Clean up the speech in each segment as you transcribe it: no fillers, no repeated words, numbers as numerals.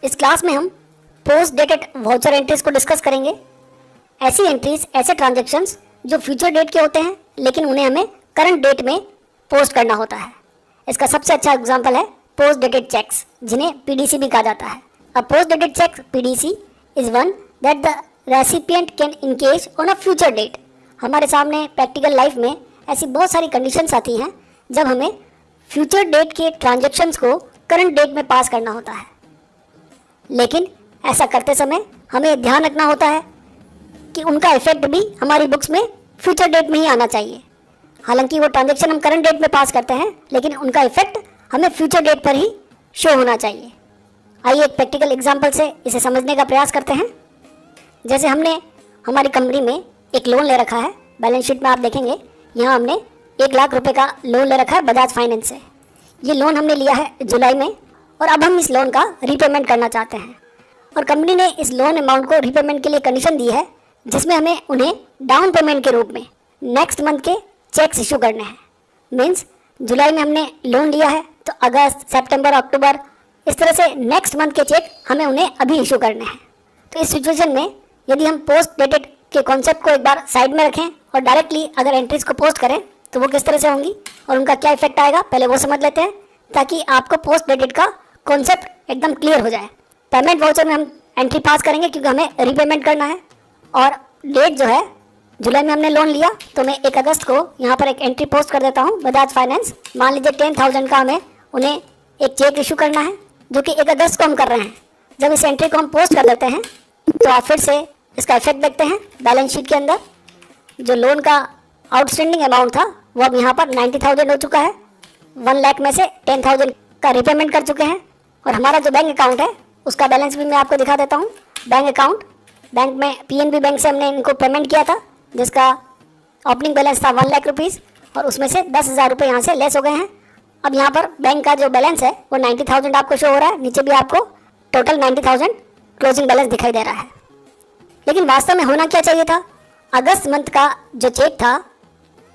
इस क्लास में हम पोस्ट डेटेड वाउचर एंट्रीज को डिस्कस करेंगे। ऐसी एंट्रीज, ऐसे ट्रांजैक्शंस जो फ्यूचर डेट के होते हैं लेकिन उन्हें हमें करंट डेट में पोस्ट करना होता है। इसका सबसे अच्छा एग्जांपल है पोस्ट डेटेड चेक्स, जिन्हें पीडीसी भी कहा जाता है। A post dated cheque PDC is one that the recipient can encash on a future date. हमारे सामने प्रैक्टिकल लाइफ में ऐसी बहुत सारी कंडीशंस आती हैं जब हमें फ्यूचर डेट के ट्रांजैक्शंस को करंट डेट में पास करना होता है, लेकिन ऐसा करते समय हमें ध्यान रखना होता है कि उनका इफेक्ट भी हमारी बुक्स में फ्यूचर डेट में ही आना चाहिए। हालांकि वो ट्रांजैक्शन हम करंट डेट में पास करते हैं, लेकिन उनका इफेक्ट हमें फ्यूचर डेट पर ही शो होना चाहिए। आइए एक प्रैक्टिकल एग्जांपल से इसे समझने का प्रयास करते हैं। जैसे हमने हमारी कंपनी में एक लोन ले रखा है। बैलेंस शीट में आप देखेंगे यहाँ हमने 1 लाख रुपए का लोन ले रखा है बजाज फाइनेंस से। ये लोन हमने लिया है जुलाई में और अब हम इस लोन का रीपेमेंट करना चाहते हैं। और कंपनी ने इस लोन अमाउंट को रीपेमेंट के लिए कंडीशन दी है, जिसमें हमें उन्हें डाउन पेमेंट के रूप में नेक्स्ट मंथ के चेक्स इशू करने हैं। मीन्स जुलाई में हमने लोन लिया है तो अगस्त, सितंबर, अक्टूबर, इस तरह से नेक्स्ट मंथ के चेक हमें उन्हें अभी इशू करने हैं। तो इस सिचुएशन में यदि हम पोस्ट डेटेड के कॉन्सेप्ट को एक बार साइड में रखें और डायरेक्टली अगर एंट्रीज को पोस्ट करें तो वो किस तरह से होंगी और उनका क्या इफेक्ट आएगा, पहले वो समझ लेते हैं ताकि आपको पोस्ट डेटेड का कॉन्सेप्ट एकदम क्लियर हो जाए। पेमेंट वाउचर में हम एंट्री पास करेंगे क्योंकि हमें रीपेमेंट करना है और डेट जो है जुलाई में हमने लोन लिया, तो मैं 1 अगस्त को यहाँ पर एक एंट्री पोस्ट कर देता हूँ बजाज फाइनेंस। मान लीजिए 10,000 का हमें उन्हें एक चेक इशू करना है जो कि 1 अगस्त को हम कर रहे हैं। जब इस एंट्री को हम पोस्ट कर देते हैं तो आप फिर से इसका इफेक्ट देखते हैं बैलेंस शीट के अंदर। जो लोन का आउटस्टैंडिंग अमाउंट था वो अब यहाँ पर 90,000 हो चुका है। 1 लाख में से 10,000 का रीपेमेंट कर चुके हैं और हमारा जो बैंक अकाउंट है उसका बैलेंस भी मैं आपको दिखा देता हूँ। बैंक अकाउंट, बैंक में पीएनबी बैंक से हमने इनको पेमेंट किया था जिसका ओपनिंग बैलेंस था 1 लाख रुपीज़ और उसमें से 10,000 रुपये यहाँ से लेस हो गए हैं। अब यहाँ पर बैंक का जो बैलेंस है वो 90,000 आपको शो हो रहा है, नीचे भी आपको टोटल 90,000 क्लोजिंग बैलेंस दिखाई दे रहा है। लेकिन वास्तव में होना क्या चाहिए था, अगस्त मंथ का जो चेक था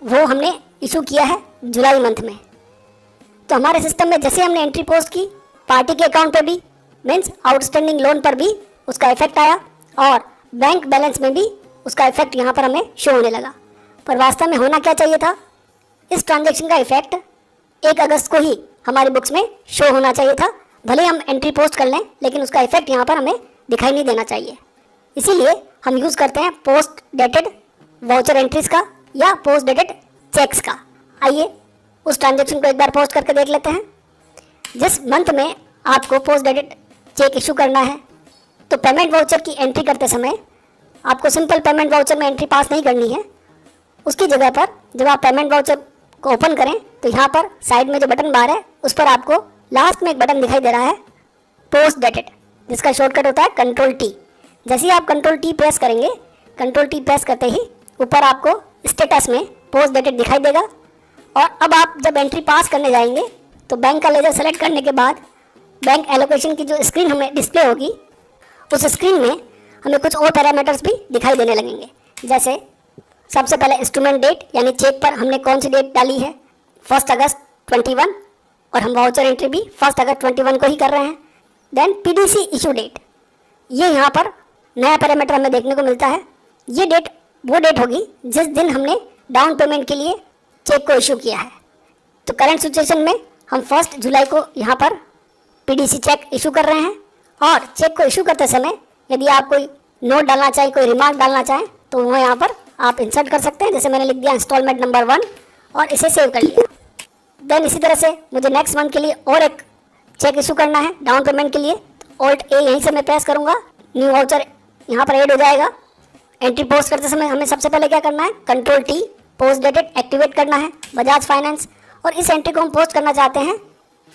वो हमने इशू किया है जुलाई मंथ में। तो हमारे सिस्टम में जैसे हमने एंट्री पोस्ट की, पार्टी के अकाउंट पे भी मीन्स आउटस्टैंडिंग लोन पर भी उसका इफेक्ट आया और बैंक बैलेंस में भी उसका इफेक्ट यहाँ पर हमें शो होने लगा। पर वास्तव में होना क्या चाहिए था, इस ट्रांजैक्शन का इफेक्ट 1 अगस्त को ही हमारी बुक्स में शो होना चाहिए था। भले हम एंट्री पोस्ट कर लें लेकिन उसका इफेक्ट यहाँ पर हमें दिखाई नहीं देना चाहिए। इसीलिए हम यूज़ करते हैं पोस्ट डेटेड वाउचर एंट्रीज का या पोस्ट डेटेड चेक्स का। आइए उस ट्रांजैक्शन को एक बार पोस्ट करके देख लेते हैं। जिस मंथ में आपको पोस्ट डेटेड चेक इशू करना है तो पेमेंट वाउचर की एंट्री करते समय आपको सिंपल पेमेंट वाउचर में एंट्री पास नहीं करनी है। उसकी जगह पर जब आप पेमेंट वाउचर को ओपन करें तो यहाँ पर साइड में जो बटन बार है उस पर आपको लास्ट में एक बटन दिखाई दे रहा है पोस्ट डेटेड, जिसका शॉर्टकट होता है Ctrl+T। जैसे ही आप Ctrl+T प्रेस करेंगे, Ctrl+T प्रेस करते ही ऊपर आपको स्टेटस में पोस्ट डेटेड दिखाई देगा। और अब आप जब एंट्री पास करने जाएंगे तो बैंक का लेजर सेलेक्ट करने के बाद बैंक एलोकेशन की जो स्क्रीन हमें डिस्प्ले होगी उस स्क्रीन में हमें कुछ और पैरामीटर्स भी दिखाई देने लगेंगे। जैसे सबसे पहले इंस्ट्रूमेंट डेट, यानी चेक पर हमने कौन सी डेट डाली है, 1 अगस्त 21, और हम वाउचर एंट्री भी 1 अगस्त 21 को ही कर रहे हैं। देन पीडीसी इशू डेट, ये यहाँ पर नया पैरामीटर हमें देखने को मिलता है। ये डेट वो डेट होगी जिस दिन हमने डाउन पेमेंट के लिए चेक को इशू किया है। तो करंट सिचुएशन में हम 1 जुलाई को यहाँ पर पीडीसी चेक इशू कर रहे हैं और चेक को इशू करते समय यदि आप कोई नोट डालना चाहें, कोई रिमार्क डालना चाहें तो वो यहाँ पर आप इंसर्ट कर सकते हैं। जैसे मैंने लिख दिया इंस्टॉलमेंट नंबर 1 और इसे सेव कर लिया। देन इसी तरह से मुझे नेक्स्ट मंथ के लिए और एक चेक इशू करना है डाउन पेमेंट के लिए, तो Alt A यहीं से मैं प्रेस करूँगा, न्यू वाउचर यहाँ पर ऐड हो जाएगा। एंट्री पोस्ट करते समय हमें सबसे पहले क्या करना है, Ctrl+T पोस्ट डेटेड एक्टिवेट करना है बजाज फाइनेंस। और इस एंट्री को हम पोस्ट करना चाहते हैं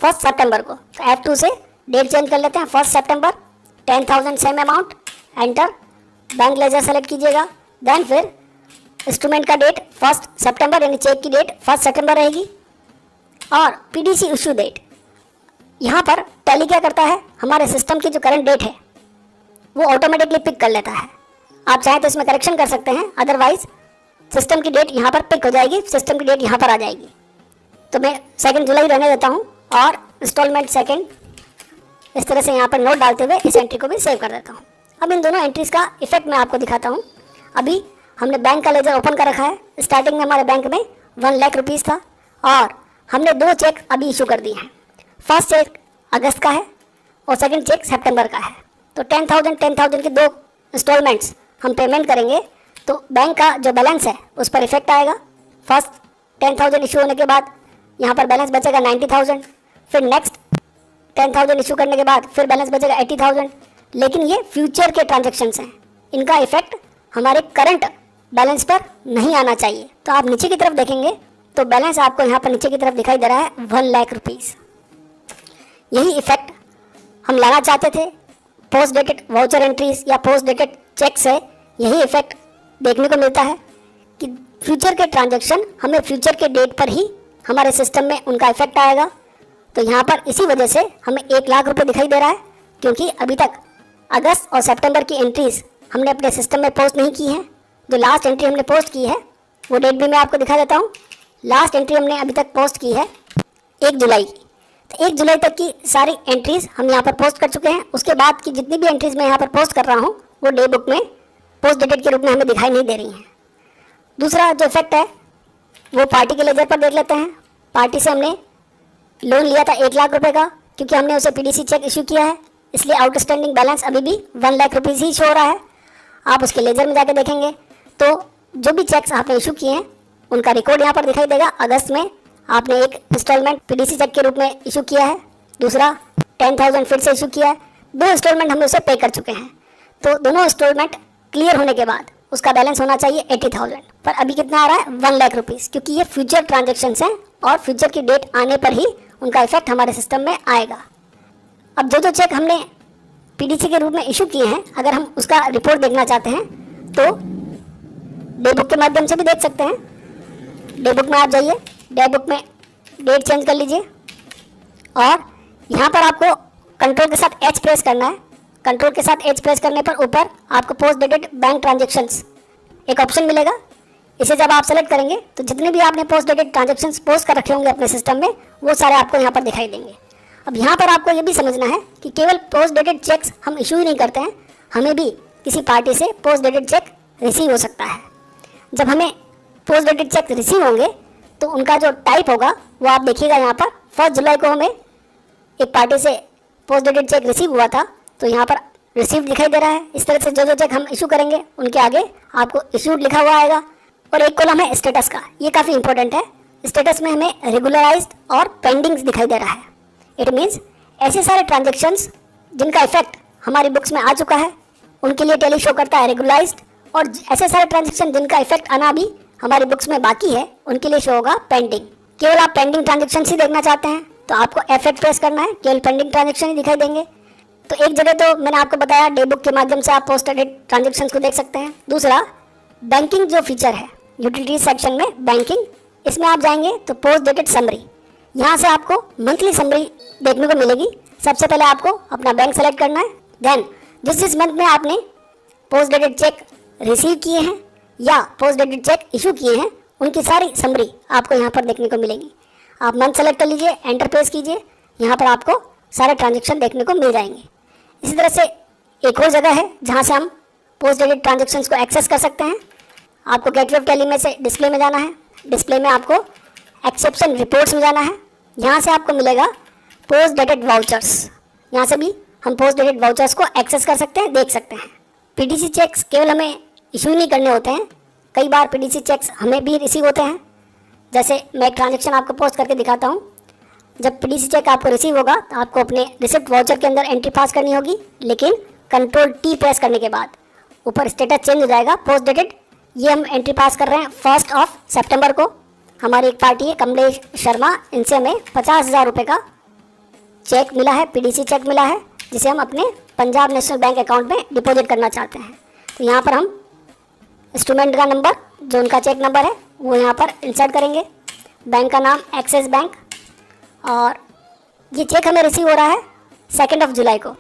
1 सितंबर को, तो F2 से डेट चेंज कर लेते हैं 1 सितंबर, 10,000 same amount, enter, bank ledger select कीजिएगा। देन फिर इंस्ट्रूमेंट का डेट 1 सितंबर यानी चेक की डेट 1 सितंबर रहेगी और पीडीसी इशू डेट। यहाँ पर टैली क्या करता है, हमारे सिस्टम की जो करंट डेट है वो ऑटोमेटिकली पिक कर लेता है। आप चाहें तो इसमें करेक्शन कर सकते हैं, अदरवाइज सिस्टम की डेट यहाँ पर पिक हो जाएगी, सिस्टम की डेट यहाँ पर आ जाएगी। तो मैं 2 जुलाई रहने देता हूँ और इंस्टॉलमेंट 2 इस तरह से यहाँ पर नोट डालते हुए इस एंट्री को भी सेव कर देता हूँ। अब इन दोनों एंट्रीज का इफेक्ट मैं आपको दिखाता हूँ। अभी हमने बैंक का लेजर ओपन कर रखा है। स्टार्टिंग में हमारे बैंक में 1 लाख रुपीज़ था और हमने 2 चेक अभी इशू कर दिए हैं। फर्स्ट चेक अगस्त का है और सेकंड चेक सितंबर का है। तो 10,000 के 2 इंस्टॉलमेंट्स हम पेमेंट करेंगे तो बैंक का जो बैलेंस है उस पर इफेक्ट आएगा। फर्स्ट 10,000 इशू होने के बाद यहाँ पर बैलेंस बचेगा 90,000, फिर नेक्स्ट 10,000 इशू करने के बाद फिर बैलेंस बचेगा 80,000। लेकिन ये फ्यूचर के ट्रांजेक्शन्स हैं, इनका इफेक्ट हमारे करंट बैलेंस पर नहीं आना चाहिए। तो आप नीचे की तरफ देखेंगे तो बैलेंस आपको यहाँ पर नीचे की तरफ दिखाई दे रहा है 1 लाख रुपीज़। यही इफेक्ट हम लाना चाहते थे पोस्ट डेटेड वाउचर एंट्रीज या पोस्ट डेटेड चेक से। यही इफेक्ट देखने को मिलता है कि फ्यूचर के ट्रांजैक्शन हमें फ्यूचर के डेट पर ही हमारे सिस्टम में उनका इफेक्ट आएगा। तो यहाँ पर इसी वजह से हमें 1 लाख रुपए दिखाई दे रहा है, क्योंकि अभी तक अगस्त और सितंबर की एंट्रीज हमने अपने सिस्टम में पोस्ट नहीं की हैं। जो लास्ट एंट्री हमने पोस्ट की है वो डेट भी मैं आपको दिखा देता हूँ। लास्ट एंट्री हमने अभी तक पोस्ट की है 1 जुलाई की। तो 1 जुलाई तक की सारी एंट्रीज हम यहाँ पर पोस्ट कर चुके हैं। उसके बाद की जितनी भी एंट्रीज मैं यहाँ पर पोस्ट कर रहा हूँ वो डे बुक में पोस्ट डेटेड के रूप में हमें दिखाई नहीं दे रही हैं। दूसरा जो इफेक्ट है वो पार्टी के लेजर पर देख लेते हैं। पार्टी से हमने लोन लिया था 1 लाख रुपए का, क्योंकि हमने उसे पीडीसी चेक इशू किया है, इसलिए आउटस्टैंडिंग बैलेंस अभी भी 1 लाख रुपीज़ ही शो हो रहा है। आप उसके लेजर में जाकर देखेंगे तो जो भी चेक्स आपने इशू किए हैं उनका रिकॉर्ड यहाँ पर दिखाई देगा। अगस्त में आपने एक इंस्टॉलमेंट पीडीसी चेक के रूप में इशू किया है, दूसरा 10,000 फिर से इशू किया है। 2 इंस्टॉलमेंट हमने उसे पे कर चुके हैं। तो दोनों इंस्टॉलमेंट क्लियर होने के बाद उसका बैलेंस होना चाहिए 80,000, पर अभी कितना आ रहा है 1 लाख रुपीज़, क्योंकि ये फ्यूचर ट्रांजेक्शन्स हैं और फ्यूचर की डेट आने पर ही उनका इफेक्ट हमारे सिस्टम में आएगा। अब जो चेक हमने पीडीसी के रूप में इशू किए हैं, अगर हम उसका रिपोर्ट देखना चाहते हैं तो डे बुक के माध्यम से भी देख सकते हैं। डे बुक में आप जाइए, डे बुक में डेट चेंज कर लीजिए और यहाँ पर आपको कंट्रोल के साथ H प्रेस करना है। कंट्रोल के साथ H प्रेस करने पर ऊपर आपको पोस्ट डेटेड बैंक ट्रांजेक्शन्स एक ऑप्शन मिलेगा। इसे जब आप सेलेक्ट करेंगे तो जितने भी आपने पोस्ट डेटेड ट्रांजेक्शन्स पोस्ट कर रखे होंगे अपने सिस्टम में वो सारे आपको यहाँ पर दिखाई देंगे। अब यहाँ पर आपको ये भी समझना है कि केवल पोस्ट डेटेड चेक्स हम इशू ही नहीं करते हैं, हमें भी किसी पार्टी से पोस्ट डेटेड चेक रिसीव हो सकता है। जब हमें पोस्ट डेटेड चेक रिसीव होंगे तो उनका जो टाइप होगा वो आप देखिएगा। यहाँ पर 1 जुलाई को हमें एक पार्टी से पोस्ट डेटेड चेक रिसीव हुआ था, तो यहाँ पर रिसीव्ड दिखाई दे रहा है। इस तरह से जो चेक हम इशू करेंगे उनके आगे आपको इशूड लिखा हुआ आएगा। और एक कॉलम है स्टेटस का, ये काफ़ी इंपॉर्टेंट है। स्टेटस में हमें रेगुलराइज्ड और पेंडिंग्स दिखाई दे रहा है। इट मीन्स ऐसे सारे ट्रांजेक्शन्स जिनका इफेक्ट हमारी बुक्स में आ चुका है उनके लिए टैली शो करता है रेगुलराइज्ड, और ऐसे सारे ट्रांजेक्शन जिनका इफेक्ट आना भी हमारी बुक्स में बाकी है उनके लिए शो होगा पेंडिंग। केवल आप पेंडिंग ट्रांजेक्शन ही देखना चाहते हैं तो आपको F8 प्रेस करना है, केवल पेंडिंग ट्रांजेक्शन ही दिखाई देंगे। तो एक जगह तो मैंने आपको बताया डे बुक के माध्यम से आप पोस्ट डेटेड ट्रांजेक्शन को देख सकते हैं। दूसरा बैंकिंग जो फीचर है यूटिलिटीज सेक्शन में बैंकिंग, इसमें आप जाएंगे तो पोस्ट डेटेड समरी, यहाँ से आपको मंथली समरी देखने को मिलेगी। सबसे पहले आपको अपना बैंक सेलेक्ट करना है, देन जिस मंथ में आपने पोस्ट डेटेड चेक रिसीव किए हैं या पोस्ट डेटेड चेक इशू किए हैं उनकी सारी समरी आपको यहाँ पर देखने को मिलेगी। आप मंथ सेलेक्ट कर लीजिए, एंटर प्रेस कीजिए, यहाँ पर आपको सारे ट्रांजेक्शन देखने को मिल जाएंगे। इसी तरह से एक और जगह है जहाँ से हम पोस्ट डेटेड ट्रांजेक्शन्स को एक्सेस कर सकते हैं। आपको गेटवे ऑफ टैली में से डिस्प्ले में जाना है, डिस्प्ले में आपको एक्सेप्शन रिपोर्ट्स में जाना है। यहाँ से आपको मिलेगा पोस्ट डेटेड वाउचर्स, यहाँ से भी हम पोस्ट डेटेड वाउचर्स को एक्सेस कर सकते हैं, देख सकते हैं। पीडीसी चेक्स केवल हमें इशू नहीं करने होते हैं, कई बार पीडीसी चेक्स हमें भी रिसीव होते हैं। जैसे मैं एक ट्रांजेक्शन आपको पोस्ट करके दिखाता हूँ। जब पीडीसी चेक आपको रिसीव होगा तो आपको अपने रिसिप्ट वाउचर के अंदर एंट्री पास करनी होगी, लेकिन कंट्रोल T प्रेस करने के बाद ऊपर स्टेटस चेंज हो जाएगा पोस्ट डेटेड। ये हम एंट्री पास कर रहे हैं 1 सितंबर को। हमारी एक पार्टी है कमलेश शर्मा, इनसे हमें 50,000 रुपये का चेक मिला है, पीडीसी चेक मिला है, जिसे हम अपने पंजाब नेशनल बैंक अकाउंट में डिपॉजिट करना चाहते हैं। तो यहाँ पर हम इंस्ट्रूमेंट का नंबर जो उनका चेक नंबर है वो यहाँ पर इंसर्ट करेंगे, बैंक का नाम एक्सिस बैंक, और ये चेक हमें रिसीव हो रहा है 2 जुलाई को,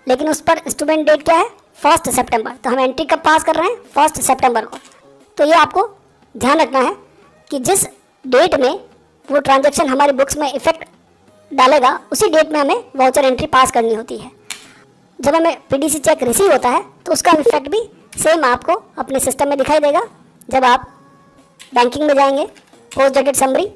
लेकिन उस पर इंस्ट्रूमेंट डेट क्या है 1 सितंबर। तो हम एंट्री कब पास कर रहे हैं 1 सितंबर को। तो ये आपको ध्यान रखना है कि जिस डेट में वो ट्रांजैक्शन हमारी बुक्स में इफेक्ट डालेगा उसी डेट में हमें वाउचर एंट्री पास करनी होती है। जब हमें पीडीसी चेक रिसीव होता है तो उसका इफेक्ट भी सेम आपको अपने सिस्टम में दिखाई देगा। जब आप बैंकिंग में जाएंगे, पोस्ट डेटेड समरी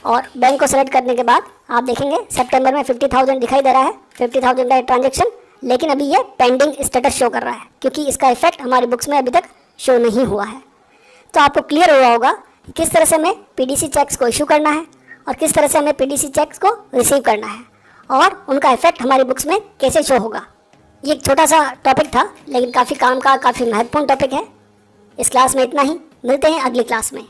और बैंक को सेलेक्ट करने के बाद आप देखेंगे सितंबर में 50,000 दिखाई दे रहा है, 50,000 का ट्रांजेक्शन, लेकिन अभी ये पेंडिंग स्टेटस शो कर रहा है क्योंकि इसका इफेक्ट हमारी बुक्स में अभी तक शो नहीं हुआ है। तो आपको क्लियर हुआ होगा कि किस तरह से हमें पीडीसी चेक्स को इशू करना है और किस तरह से हमें पीडीसी चेक्स को रिसीव करना है और उनका इफेक्ट हमारी बुक्स में कैसे शो होगा। ये एक छोटा सा टॉपिक था लेकिन काफ़ी काम का, काफ़ी महत्वपूर्ण टॉपिक है। इस क्लास में इतना ही, मिलते हैं अगली क्लास में।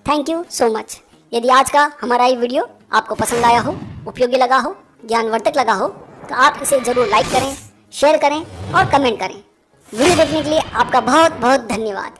Thank you so much. यदि आज का हमारा ये वीडियो आपको पसंद आया हो, उपयोगी लगा हो, ज्ञानवर्धक लगा हो तो आप इसे ज़रूर लाइक करें, शेयर करें और कमेंट करें। वीडियो देखने के लिए आपका बहुत बहुत धन्यवाद।